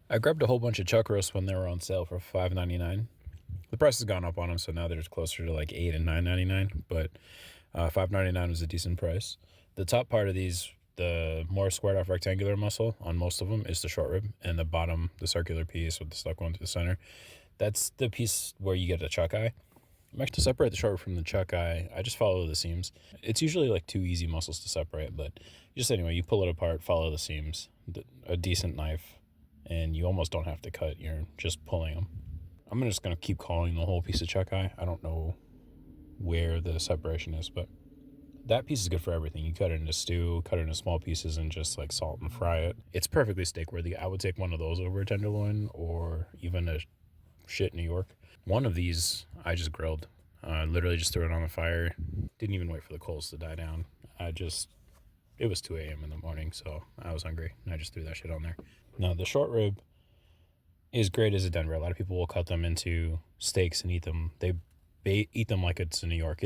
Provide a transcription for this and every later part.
I grabbed a whole bunch of chuck roasts when they were on sale for $5.99. The price has gone up on them, so now they're closer to like $8 and $9.99. But $5.99 was a decent price. The top part of these, the more squared off rectangular muscle on most of them, is the short rib, and the bottom, the circular piece with the stuck one through the center, that's the piece where you get a chuck eye. To separate the short rib from the chuck eye, I just follow the seams. It's usually like two easy muscles to separate, but just anyway, you pull it apart, follow the seams, a decent knife, and you almost don't have to cut. You're just pulling them. I'm just going to keep calling the whole piece of chuck eye. I don't know where the separation is, but that piece is good for everything. You cut it into stew, cut it into small pieces, and just like salt and fry it. It's perfectly steak worthy. I would take one of those over a tenderloin or even a shit New York. One of these I just grilled. Literally just threw it on the fire. Didn't even wait for the coals to die down. It was 2 a.m. in the morning, so I was hungry, and I just threw that shit on there. Now, the short rib is great as a Denver. A lot of people will cut them into steaks and eat them. They eat them like it's in New York.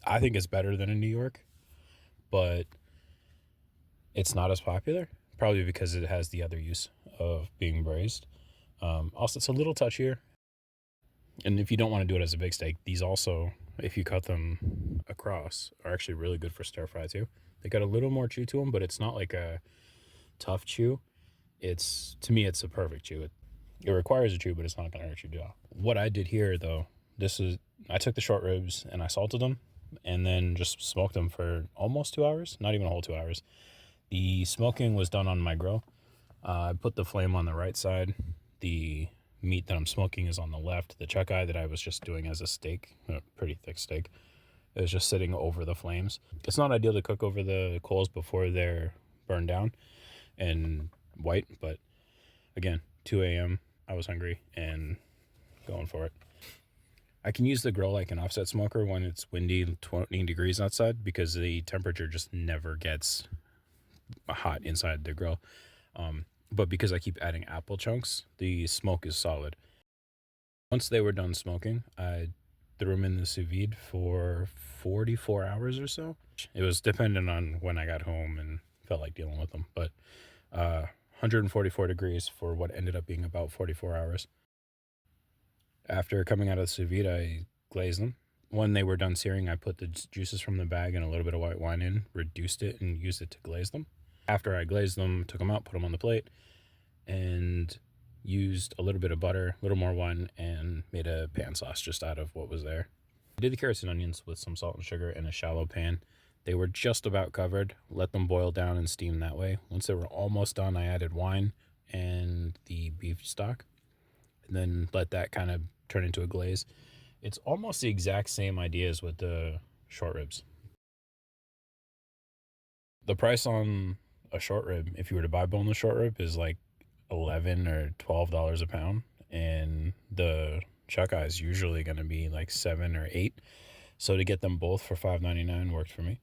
I think it's better than in New York, but it's not as popular, probably because it has the other use of being braised. Also, it's a little touchier. And if you don't want to do it as a big steak, these also, if you cut them across, are actually really good for stir fry too. They got a little more chew to them, but it's not like a tough chew. To me, it's a perfect chew. It requires a chew, but it's not going to hurt you at all. What I did here, though, I took the short ribs and I salted them and then just smoked them for almost 2 hours, not even a whole 2 hours. The smoking was done on my grill. I put the flame on the right side. The meat that I'm smoking is on the left. The chuck eye that I was just doing as a steak, a pretty thick steak, is just sitting over the flames. It's not ideal to cook over the coals before they're burned down and white, but again, 2 a.m., I was hungry and going for it. I can use the grill like an offset smoker when it's windy, 20 degrees outside, because the temperature just never gets hot inside the grill. But because I keep adding apple chunks, the smoke is solid. Once they were done smoking, I threw them in the sous vide for 44 hours or so. It was dependent on when I got home and felt like dealing with them, but 144 degrees for what ended up being about 44 hours. After coming out of the sous vide, I glazed them. When they were done searing, I put the juices from the bag and a little bit of white wine in, reduced it, and used it to glaze them. After I glazed them, took them out, put them on the plate, and used a little bit of butter, a little more wine, and made a pan sauce just out of what was there. I did the carrots and onions with some salt and sugar in a shallow pan. They were just about covered. Let them boil down and steam that way. Once they were almost done, I added wine and the beef stock, and then let that kind of turn into a glaze. It's almost the exact same idea as with the short ribs. The price on a short rib, if you were to buy boneless short rib, is like $11 or $12 a pound, and the chuck eye is usually going to be like $7 or $8. So to get them both for $5.99 worked for me.